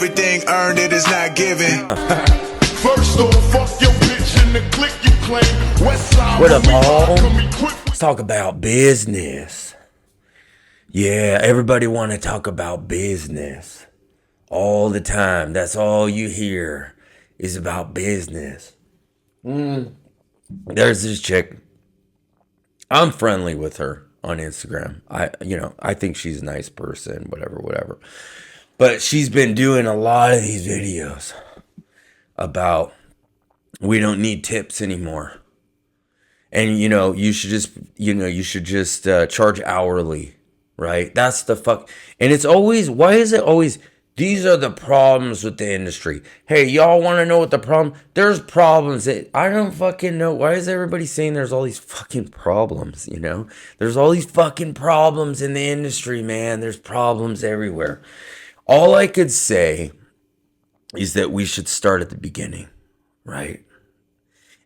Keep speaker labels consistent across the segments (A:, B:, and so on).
A: Everything earned, it is not given.
B: First off, fuck your bitch in the click you claim. West side,
C: what up, all? Let's talk about business. Yeah, everybody want to talk about business all the time. That's all you hear is about business. There's this chick. I'm friendly with her on Instagram. I think she's a nice person, whatever. But she's been doing a lot of these videos about we don't need tips anymore. And you should just charge hourly, right? That's the fuck. And it's always, why is it always, these are the problems with the industry. Hey, y'all want to know what the problem? There's problems that I don't fucking know. Why is everybody saying there's all these fucking problems, There's all these fucking problems in the industry, man. There's problems everywhere. All I could say is that we should start at the beginning, right?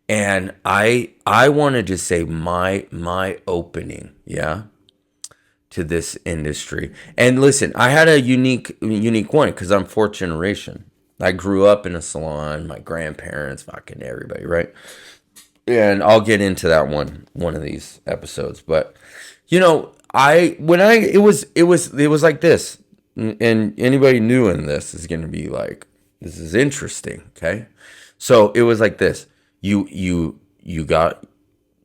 C: And I wanted to say my opening, to this industry. And listen, I had a unique one because I'm fourth generation. I grew up in a salon, my grandparents, fucking everybody, right? And I'll get into that one of these episodes. But it was like this. And anybody new in this is going to be like, this is interesting, okay? So it was like this. You got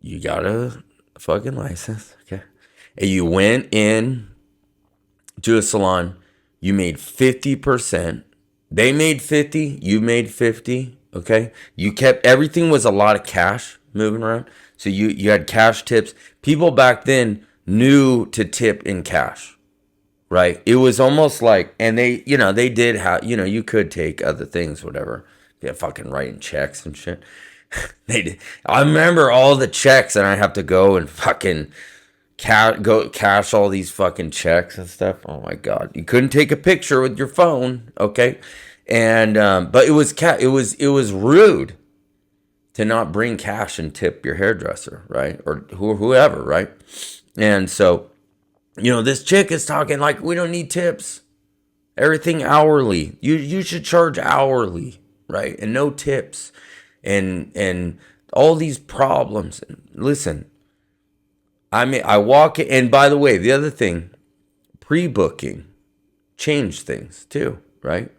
C: a fucking license, okay? And you went in to a salon, you made 50%. They made 50, you made 50, okay? You kept, everything was a lot of cash moving around. So you had cash tips. People back then knew to tip in cash. Right. It was almost like, and they did have, you could take other things, whatever. Yeah, fucking writing checks and shit. They did. I remember all the checks, and I have to go and fucking cash all these fucking checks and stuff. Oh my God. You couldn't take a picture with your phone. Okay. And, but it was rude to not bring cash and tip your hairdresser. Right. Or whoever. Right. And so, this chick is talking like we don't need tips. Everything hourly. You should charge hourly, right? And no tips. And all these problems. Listen, I walk in, and by the way, the other thing, pre-booking changed things too, right?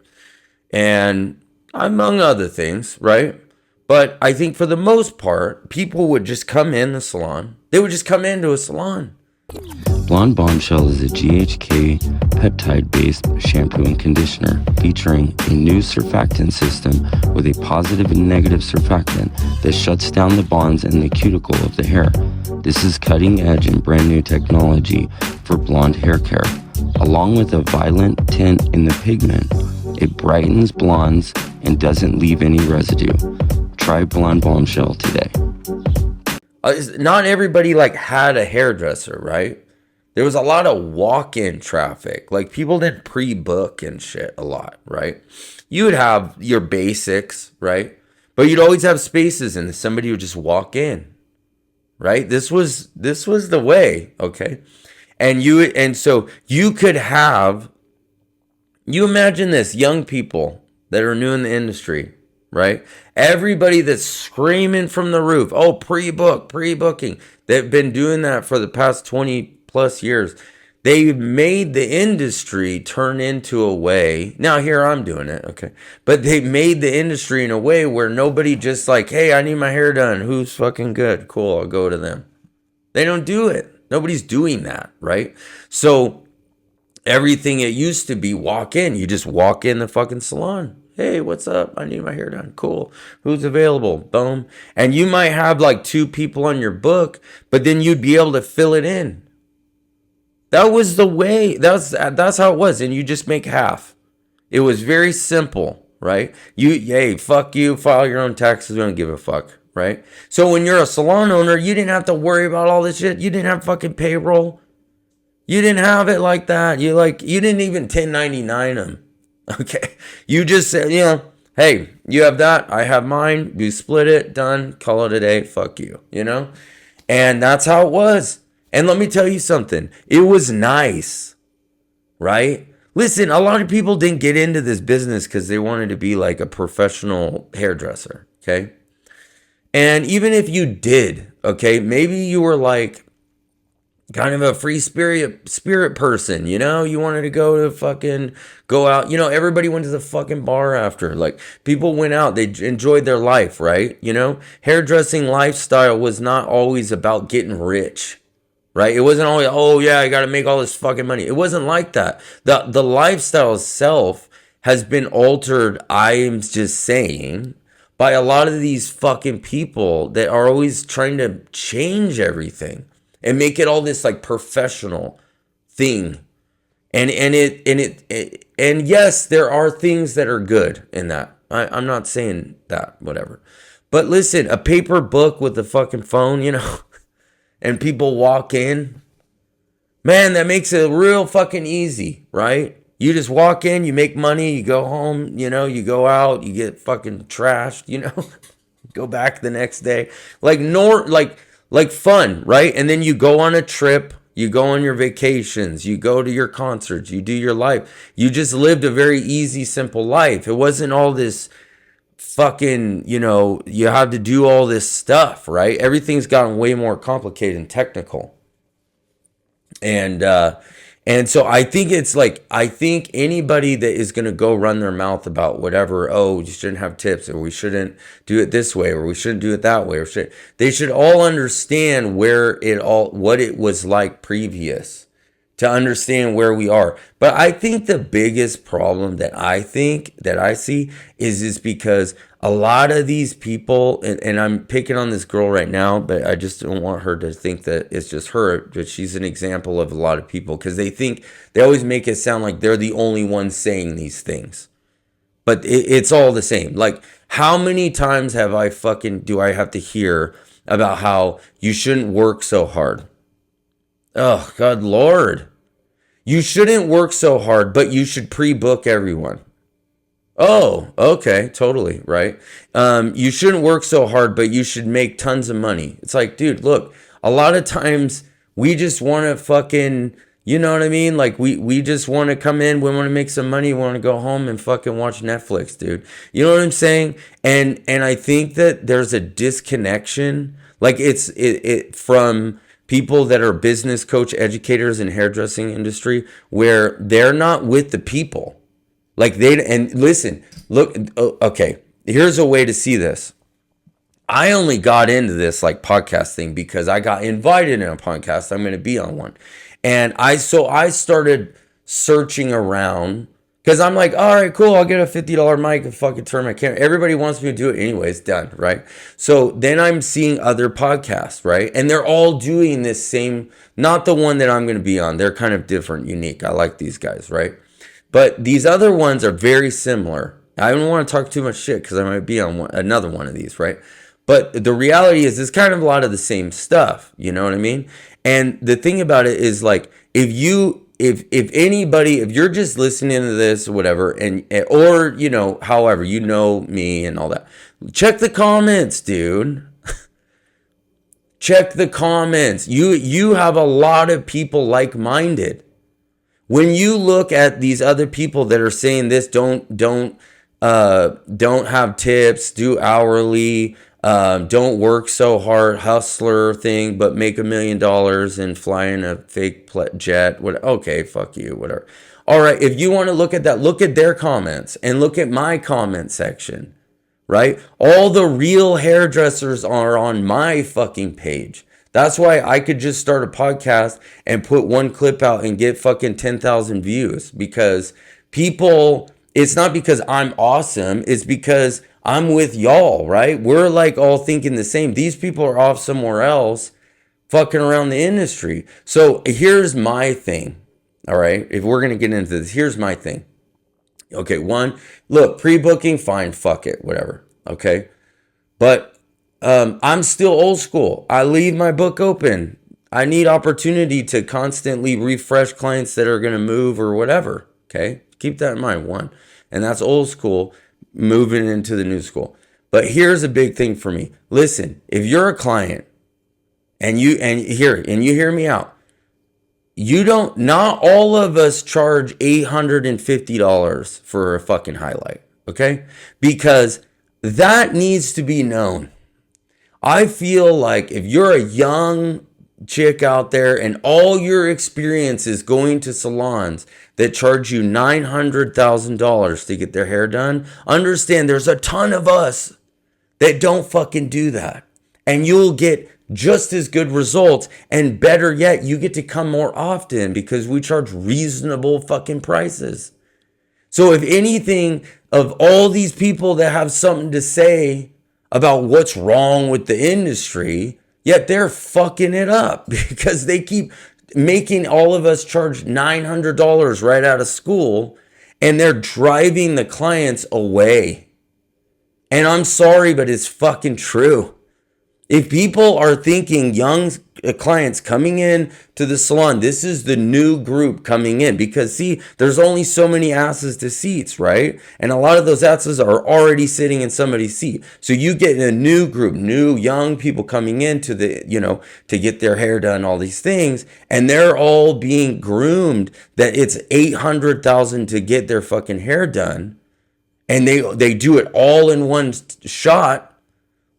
C: And among other things, right? But I think for the most part, people would just come in the salon. They would just come into a salon.
D: Blonde Bombshell is a GHK peptide-based shampoo and conditioner featuring a new surfactant system with a positive and negative surfactant that shuts down the bonds in the cuticle of the hair. This is cutting-edge and brand-new technology for blonde hair care. Along with a violent tint in the pigment, it brightens blondes and doesn't leave any residue. Try Blonde Bombshell today.
C: Not everybody had a hairdresser, right? There was a lot of walk-in traffic. People didn't pre-book and shit a lot, right? You would have your basics, right? But you'd always have spaces and somebody would just walk in, right? This was the way, okay? And so you could have, you imagine this, young people that are new in the industry, right? Everybody that's screaming from the roof, oh, pre-booking. They've been doing that for the past 20 plus years. They made the industry turn into a way. Now here I'm doing it, okay. But they made the industry in a way where nobody just hey, I need my hair done. Who's fucking good? Cool, I'll go to them. They don't do it. Nobody's doing that, right? So everything it used to be walk in. You just walk in the fucking salon. Hey, what's up? I need my hair done. Cool. Who's available? Boom. And you might have 2 people on your book, but then you'd be able to fill it in. That was the way. That's how it was. And you just make half. It was very simple, right? Hey, fuck you. File your own taxes. We don't give a fuck, right? So when you're a salon owner, you didn't have to worry about all this shit. You didn't have fucking payroll. You didn't have it like that. You didn't even 1099 them. Okay, you just said, hey, you have that, I have mine, you split it, done, call it a day, fuck you, And that's how it was. And let me tell you something, it was nice, right? Listen, a lot of people didn't get into this business because they wanted to be like a professional hairdresser, okay? And even if you did, okay, maybe you were like kind of a free spirit person, you know? You wanted to go out. You know, everybody went to the fucking bar after. Like, people went out, they enjoyed their life, right? You know, hairdressing lifestyle was not always about getting rich. Right? It wasn't always, oh yeah, I got to make all this fucking money. It wasn't like that. The lifestyle itself has been altered, I'm just saying, by a lot of these fucking people that are always trying to change everything and make it all this like professional thing. And yes, there are things that are good in that. I'm not saying that, whatever. But listen, a paper book with a fucking phone, you know, and people walk in, man, that makes it real fucking easy, right? You just walk in, you make money, you go home, you know, you go out, you get fucking trashed, you know, go back the next day, like fun, right? And then you go on a trip, you go on your vacations, you go to your concerts, you do your life. You just lived a very easy, simple life. It wasn't all this fucking, you know, you have to do all this stuff, right? Everything's gotten way more complicated and technical. And so I think it's like, I think anybody that is going to go run their mouth about whatever, oh, you shouldn't have tips, or we shouldn't do it this way, or we shouldn't do it that way, they should all understand what it was like previous, to understand where we are. But I think the biggest problem that I see is because a lot of these people, and I'm picking on this girl right now, but I just don't want her to think that it's just her, but she's an example of a lot of people, because they always make it sound like they're the only ones saying these things. But it's all the same. Like, how many times do I have to hear about how you shouldn't work so hard? Oh, God, Lord. You shouldn't work so hard, but you should pre-book everyone. Oh, okay, totally, right? You shouldn't work so hard, but you should make tons of money. It's like, dude, look, a lot of times we just want to fucking, you know what I mean? Like, we just want to come in, we want to make some money, we want to go home and fucking watch Netflix, dude. You know what I'm saying? And I think that there's a disconnection, like it from people that are business coach educators in hairdressing industry, where they're not with the people. Like, and listen, look, okay, here's a way to see this. I only got into this like podcast thing because I got invited in a podcast. I'm going to be on one. And I started searching around, because I'm like, all right, cool, I'll get a $50 mic and fucking turn my camera. Everybody wants me to do it anyways, done, right? So then I'm seeing other podcasts, right? And they're all doing this same, not the one that I'm going to be on. They're kind of different, unique. I like these guys, right? But these other ones are very similar. I don't want to talk too much shit because I might be on another one of these, right? But the reality is, it's kind of a lot of the same stuff. You know what I mean? And the thing about it is, like, if you're just listening to this or whatever, or, you know, however, you know me and all that, check the comments, dude. Check the comments. You have a lot of people like-minded. When you look at these other people that are saying this, don't have tips, do hourly, don't work so hard, hustler thing, but make $1 million and fly in a fake jet. Okay, fuck you, whatever. All right, if you want to look at that, look at their comments and look at my comment section, right? All the real hairdressers are on my fucking page. That's why I could just start a podcast and put one clip out and get fucking 10,000 views, because people, it's not because I'm awesome. It's because I'm with y'all, right? We're like all thinking the same. These people are off somewhere else fucking around the industry. So here's my thing. All right. If we're going to get into this, here's my thing. Okay. One, look, pre-booking, fine. Fuck it. Whatever. Okay. But I'm still old school. I leave my book open. I need opportunity to constantly refresh clients that are going to move or whatever. Okay. Keep that in mind. One. And that's old school, moving into the new school. But here's a big thing for me. Listen, if you're a client and you hear me out, not all of us charge $850 for a fucking highlight, okay? Because that needs to be known. I feel like if you're a young chick out there and all your experience is going to salons that charge you $900,000 to get their hair done, understand there's a ton of us that don't fucking do that. And you'll get just as good results, and better yet, you get to come more often because we charge reasonable fucking prices. So if anything, of all these people that have something to say about what's wrong with the industry, yet they're fucking it up because they keep making all of us charge $900 right out of school, and they're driving the clients away. And I'm sorry, but it's fucking true. If people are thinking young clients coming in to the salon, this is the new group coming in, because see, there's only so many asses to seats, right? And a lot of those asses are already sitting in somebody's seat. So you get a new group, new young people coming in to the, to get their hair done, all these things, and they're all being groomed that it's $800,000 to get their fucking hair done. And they do it all in one shot.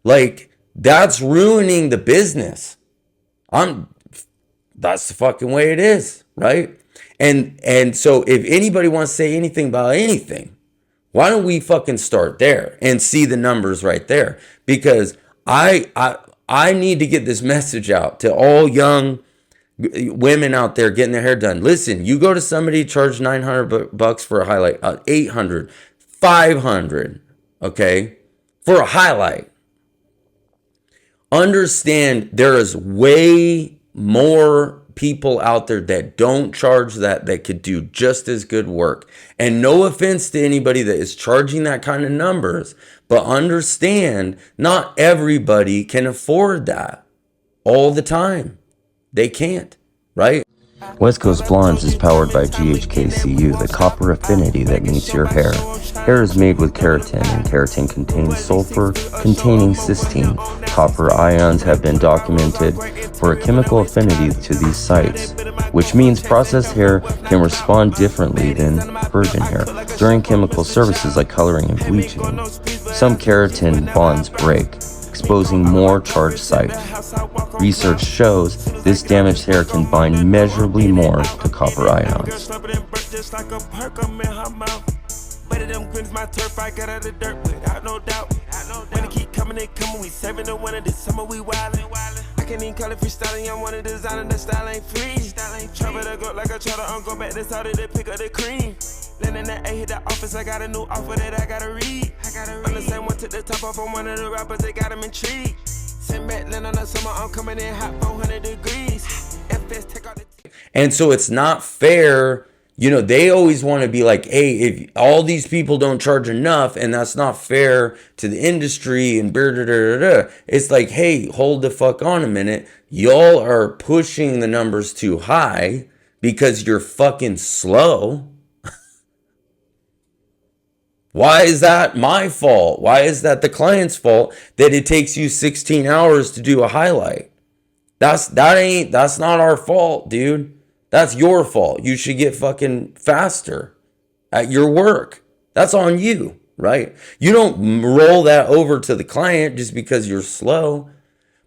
C: Like, that's ruining the business. That's the fucking way it is, right? And so if anybody wants to say anything about anything, why don't we fucking start there and see the numbers right there? Because I need to get this message out to all young women out there getting their hair done. Listen, you go to somebody, charge $900 for a highlight, 800, 500, okay, for a highlight. Understand there is way more people out there that don't charge that could do just as good work. And no offense to anybody that is charging that kind of numbers, but understand not everybody can afford that all the time. They can't, right?
D: West Coast Blondes is powered by GHKCU, the copper affinity that meets your hair. Hair is made with keratin, and keratin contains sulfur containing cysteine. Copper ions have been documented for a chemical affinity to these sites, which means processed hair can respond differently than virgin hair during chemical services like coloring and bleaching. Some keratin bonds break, exposing more charged sites. Research shows this damaged hair can bind measurably more to copper ions.
E: Better them grins, my turf, I got out of dirt without no doubt. When it keep coming, they coming, we saving the winter, this summer we wildin'. I can't even call it freestyling, I want to design the style ain't free. Travel to go like a charter, I'm go back to Saudi to pick up the cream. Landing that A, hit the office, I got a new offer that I gotta read. I'm the same one, took the top off on one of the rappers, they got him intrigued. Send back, land on the summer, I'm coming in hot 400 degrees. FS, take out the...
C: And so it's not fair. They always want to be like, hey, if all these people don't charge enough, and that's not fair to the industry, and it's like, hey, hold the fuck on a minute. Y'all are pushing the numbers too high because you're fucking slow. Why is that my fault? Why is that the client's fault that it takes you 16 hours to do a highlight? That's not our fault, dude. That's your fault. You should get fucking faster at your work. That's on you, right? You don't roll that over to the client just because you're slow.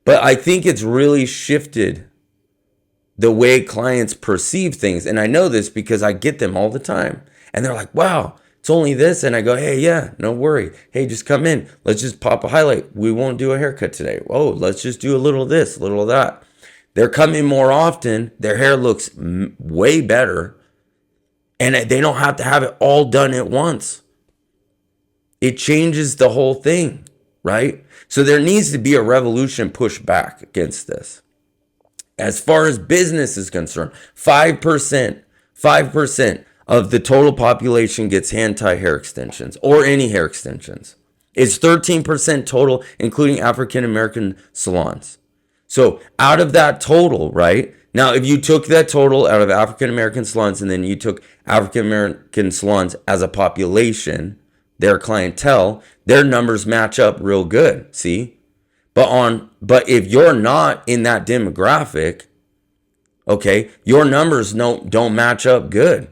C: But I think it's really shifted the way clients perceive things. And I know this because I get them all the time. And they're like, wow, it's only this. And I go, hey, yeah, no worry. Hey, just come in. Let's just pop a highlight. We won't do a haircut today. Oh, let's just do a little of this, a little of that. They're coming more often. Their hair looks way better. And they don't have to have it all done at once. It changes the whole thing, right? So there needs to be a revolution pushed back against this. As far as business is concerned, 5% of the total population gets hand-tie hair extensions or any hair extensions. It's 13% total, including African-American salons. So out of that total, right? Now, if you took that total out of African-American salons and then you took African-American salons as a population, their clientele, their numbers match up real good, see? But if you're not in that demographic, Okay, your numbers don't match up good.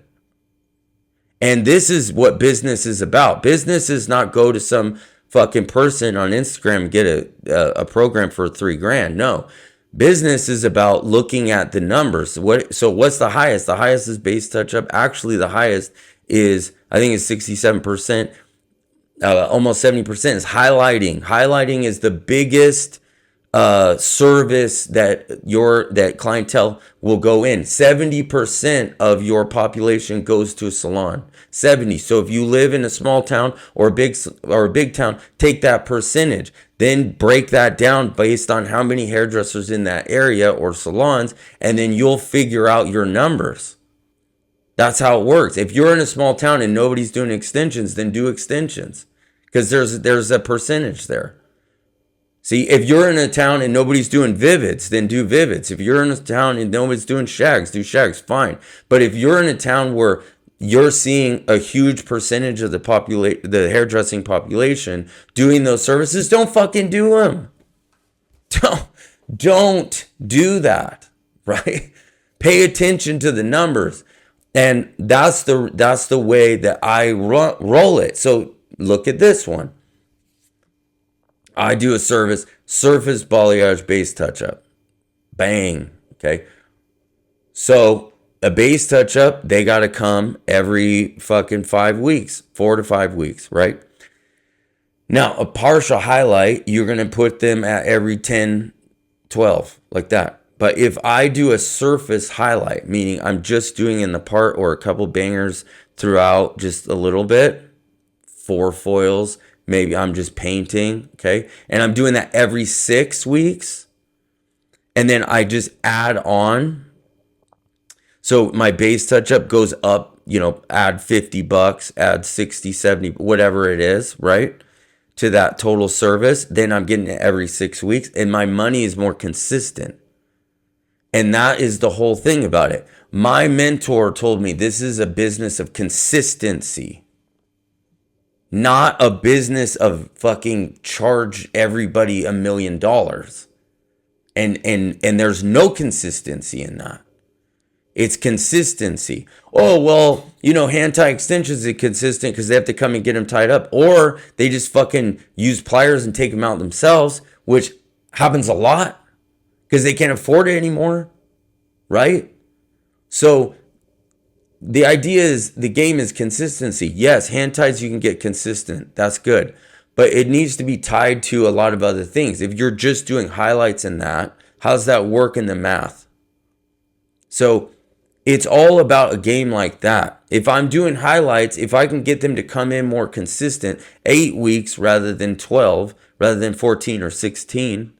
C: And this is what business is about. Business is not go to some fucking person on Instagram and get a program for $3,000. No, business is about looking at the numbers. So what's the highest? The highest is base touch up. Actually, the highest is, I think it's 67%, almost 70% is highlighting. Highlighting is the biggest service that clientele will go in. 70% of your population goes to a salon. 70. So if you live in a small town or a big town, take that percentage. Then break that down based on how many hairdressers in that area or salons, and then you'll figure out your numbers. That's how it works. If you're in a small town and nobody's doing extensions, then do extensions, because there's a percentage there. See, if you're in a town and nobody's doing vivids, then do vivids. If you're in a town and nobody's doing shags, do shags, fine. But if you're in a town where you're seeing a huge percentage of the hairdressing population doing those services, don't fucking do them. Don't do that, right? Pay attention to the numbers. And that's the way that I roll it. So look at this one. I do a service, surface balayage base touch-up. Bang, okay? So a base touch-up, they got to come every fucking 5 weeks, 4 to 5 weeks, right? Now, a partial highlight, you're going to put them at every 10, 12, like that. But if I do a surface highlight, meaning I'm just doing in the part or a couple bangers throughout just a little bit, 4 foils, maybe I'm just painting, okay? And I'm doing that every 6 weeks. And then I just add on. So my base touch-up goes up, add $50, add 60, 70, whatever it is, right? To that total service. Then I'm getting it every 6 weeks. And my money is more consistent. And that is the whole thing about it. My mentor told me this is a business of consistency. Not a business of fucking charge everybody $1 million. And there's no consistency in that. It's consistency. Oh, well, hand tie extensions are consistent because they have to come and get them tied up. Or they just fucking use pliers and take them out themselves, which happens a lot because they can't afford it anymore, right? So the idea is, the game is consistency. Yes, hand ties, you can get consistent. That's good. But it needs to be tied to a lot of other things. If you're just doing highlights in that, how's that work in the math? So it's all about a game like that. If I'm doing highlights, if I can get them to come in more consistent, 8 weeks rather than 12, rather than 14 or 16,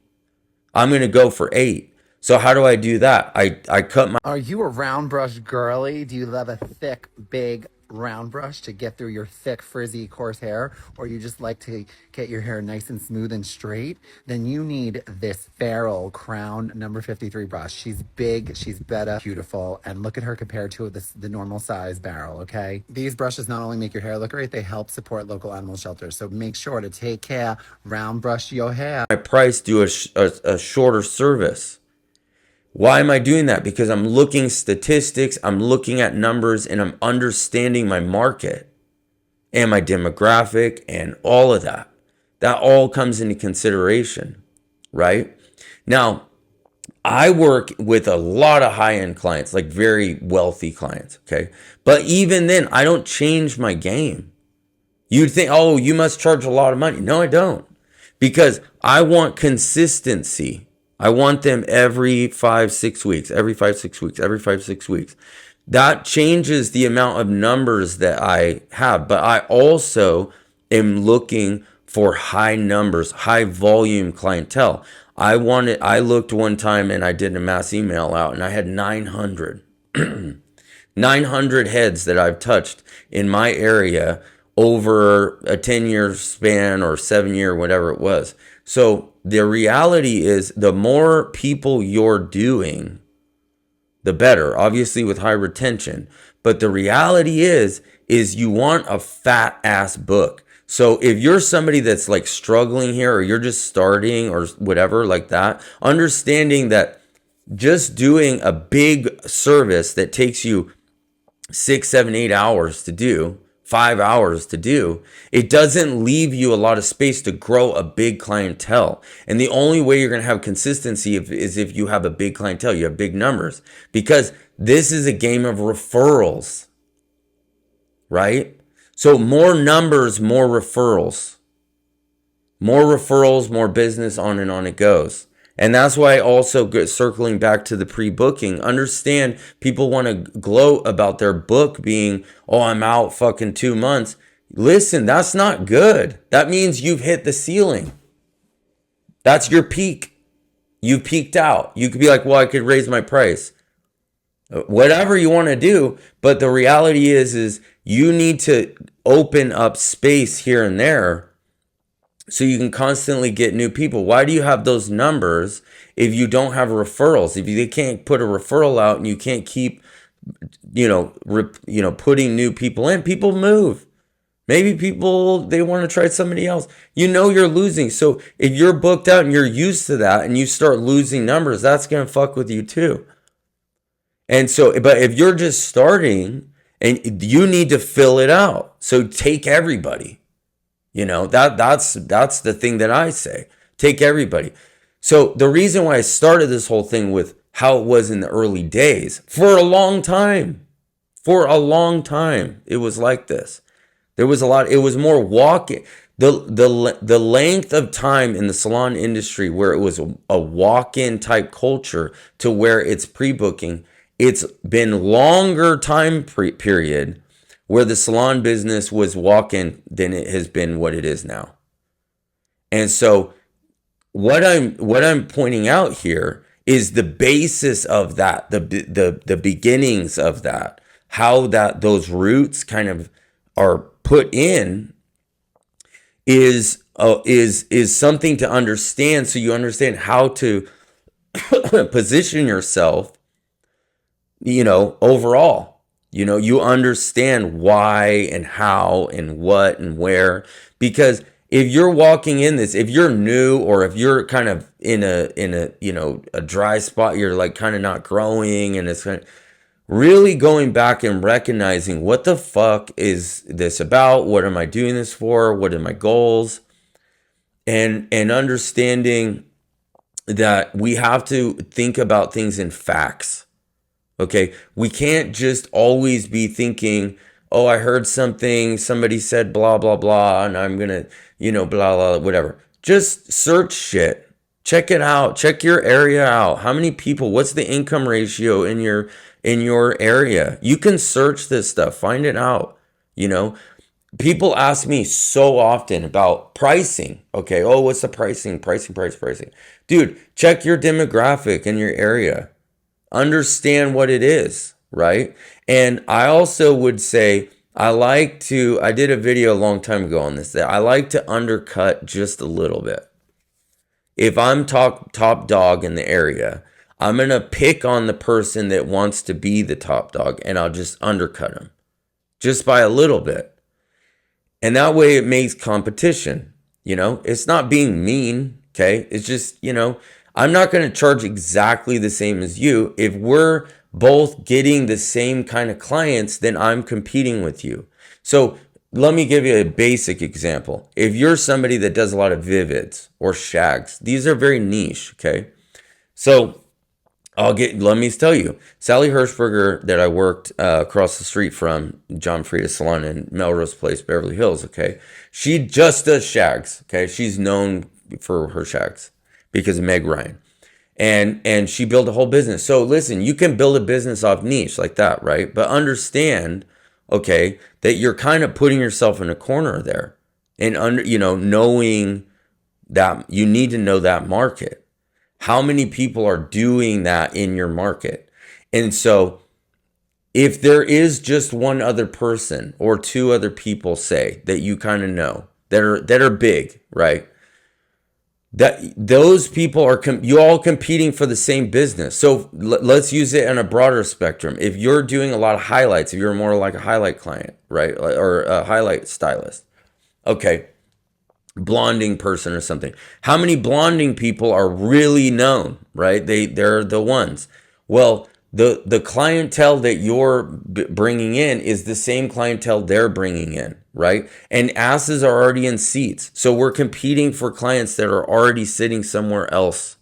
C: I'm going to go for 8. So how do I do that? I cut my...
F: Are you a round brush girly? Do you love a thick, big round brush to get through your thick, frizzy, coarse hair? Or you just like to get your hair nice and smooth and straight? Then you need this Feral Crown number 53 brush. She's big, she's better, beautiful, and look at her compared to the normal size barrel, okay? These brushes not only make your hair look great, they help support local animal shelters. So make sure to take care, round brush your hair.
C: My price, do a shorter service. Why am I doing that? Because I'm looking statistics, I'm looking at numbers, and I'm understanding my market and my demographic and all of that. That all comes into consideration, right? Now, I work with a lot of high-end clients, like very wealthy clients, okay? But even then, I don't change my game. You'd think, oh, you must charge a lot of money. No, I don't. Because I want consistency. I want them every 5-6 weeks, every 5-6 weeks, every 5-6 weeks. That changes the amount of numbers that I have. But I also am looking for high numbers, high volume clientele. I looked one time and I did a mass email out and I had 900 heads that I've touched in my area over a 10-year span or 7-year, whatever it was. So the reality is, the more people you're doing, the better, obviously with high retention. But the reality is you want a fat ass book. So if you're somebody that's like struggling here, or you're just starting or whatever like that, understanding that just doing a big service that takes you 6, 7, 8 hours to do, 5 hours to do, it doesn't leave you a lot of space to grow a big clientele. And the only way you're going to have consistency is if you have a big clientele, you have big numbers, because this is a game of referrals, right? So more numbers, more referrals, more business, on and on it goes. And that's why also circling back to the pre-booking, understand people want to gloat about their book being, oh, I'm out fucking 2 months. Listen, that's not good. That means you've hit the ceiling. That's your peak. You peaked out. You could be like, well, I could raise my price. Whatever you want to do. But the reality is you need to open up space here and there so you can constantly get new people. Why do you have those numbers if you don't have referrals? If you can't put a referral out and you can't keep, putting new people in, people move. Maybe they want to try somebody else. You're losing. So if you're booked out and you're used to that and you start losing numbers, that's going to fuck with you too. And so, but if you're just starting and you need to fill it out, so take everybody. That's the thing that I say. Take everybody. So the reason why I started this whole thing with how it was in the early days, for a long time, it was like this. There was it was more walking. The length of time in the salon industry where it was a walk-in type culture to where it's pre-booking, it's been longer time period where the salon business was walk-in than it has been what it is now. And so what I'm pointing out here is the basis of that, the beginnings of that, how those roots kind of are put in is something to understand, so you understand how to position yourself, overall. You understand why and how and what and where, because if you're walking in this, if you're new, or if you're kind of in a dry spot, you're like kind of not growing, and it's kind of really going back and recognizing, what the fuck is this about? What am I doing this for? What are my goals? And understanding that we have to think about things in facts. Okay, we can't just always be thinking, oh, I heard something, somebody said blah, blah, blah, and I'm gonna, blah, blah, whatever. Just search shit. Check it out. Check your area out. How many people, what's the income ratio in your area? You can search this stuff, find it out. People ask me so often about pricing. Okay, oh, what's the pricing? Pricing. Dude, check your demographic in your area. Understand what it is, right? And I also would say, I did a video a long time ago on this, that I like to undercut just a little bit. If I'm top dog in the area, I'm going to pick on the person that wants to be the top dog, and I'll just undercut him just by a little bit. And that way it makes competition. It's not being mean, okay? It's just, I'm not going to charge exactly the same as you. If we're both getting the same kind of clients, then I'm competing with you. So let me give you a basic example. If you're somebody that does a lot of vivids or shags, these are very niche, okay? So let me tell you, Sally Hirschberger, that I worked across the street from, John Frieda Salon in Melrose Place, Beverly Hills, okay? She just does shags, okay? She's known for her shags because of Meg Ryan. And she built a whole business. So listen, you can build a business off niche like that, right? But understand, okay, that you're kind of putting yourself in a corner there. And knowing that you need to know that market. How many people are doing that in your market? And so if there is just one other person or two other people, say, that you kind of know that are big, right? That those people are you all competing for the same business. So let's use it on a broader spectrum. If you're doing a lot of highlights, if you're more like a highlight client, right, or a highlight stylist, okay, blonding person or something. How many blonding people are really known, right? They're the ones. Well, the clientele that you're bringing in is the same clientele they're bringing in, right? And asses are already in seats. So we're competing for clients that are already sitting somewhere else.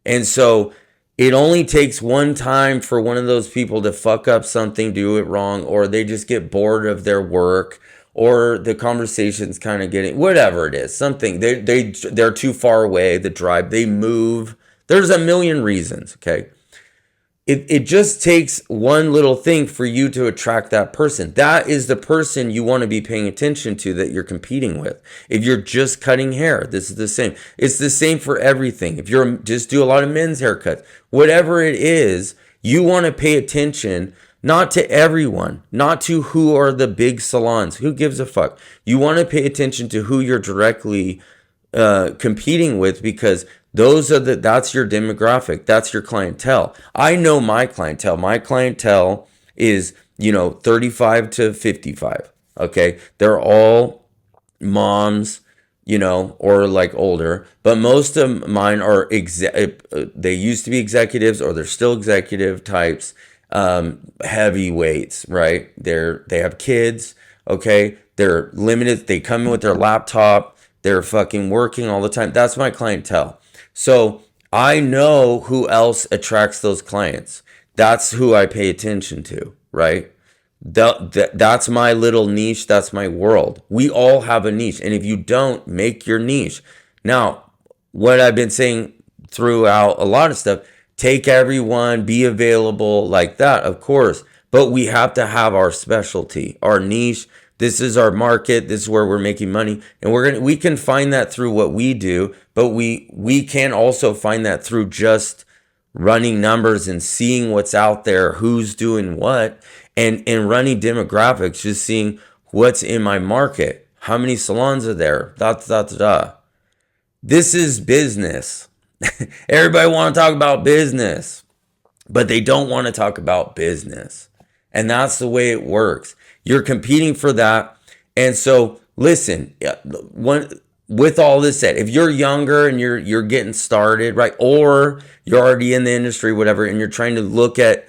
C: And so it only takes one time for one of those people to fuck up something, do it wrong, or they just get bored of their work, or the conversation's kind of getting, whatever it is, something, they're too far away, the drive, they move. There's a million reasons, okay? It just takes one little thing for you to attract that person. That is the person you want to be paying attention to that you're competing with. If you're just cutting hair, this is the same. It's the same for everything. If you're just do a lot of men's haircuts, whatever it is, you want to pay attention not to everyone, not to who are the big salons. Who gives a fuck? You want to pay attention to who you're directly competing with, because that's your demographic. That's your clientele. I know my clientele. My clientele is, 35 to 55. Okay. They're all moms, or like older, but most of mine are, they used to be executives, or they're still executive types, heavyweights, right? They have kids. Okay. They're limited. They come in with their laptop. They're fucking working all the time. That's my clientele. So I know who else attracts those clients. That's who I pay attention to, right? That's my little niche. That's my world. We all have a niche. And if you don't, make your niche. Now, what I've been saying throughout a lot of stuff, take everyone, be available like that, of course. But we have to have our specialty, our niche. This is our market. This is where we're making money. And we can find that through what we do, but we can also find that through just running numbers and seeing what's out there, who's doing what, and running demographics, just seeing what's in my market. How many salons are there? This is business. Everybody want to talk about business, but they don't want to talk about business. And that's the way it works. You're competing for that. And so listen, with all this said, if you're younger and you're getting started, right, or you're already in the industry, whatever, and you're trying to look at,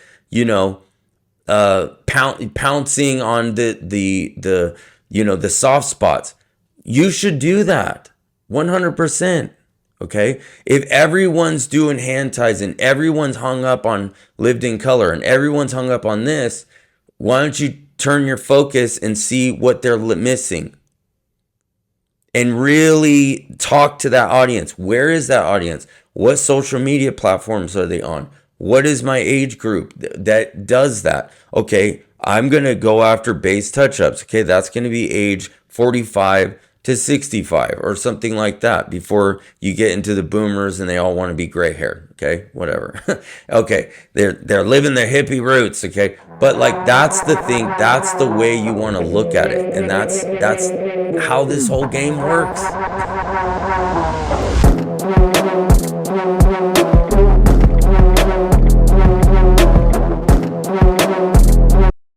C: pouncing on the soft spots, you should do that 100%. Okay. If everyone's doing hand ties and everyone's hung up on lived in color and everyone's hung up on this, why don't you turn your focus and see what they're missing and really talk to that audience? Where is that audience? What social media platforms are they on? What is my age group that does that? Okay, I'm going to go after base touch-ups. Okay, that's going to be age 45 to 65 or something like that, before you get into the boomers and they all want to be gray haired. Okay, whatever. Okay, they're living their hippie roots. Okay, but like, that's the thing. That's the way you want to look at it, and that's how this whole game works.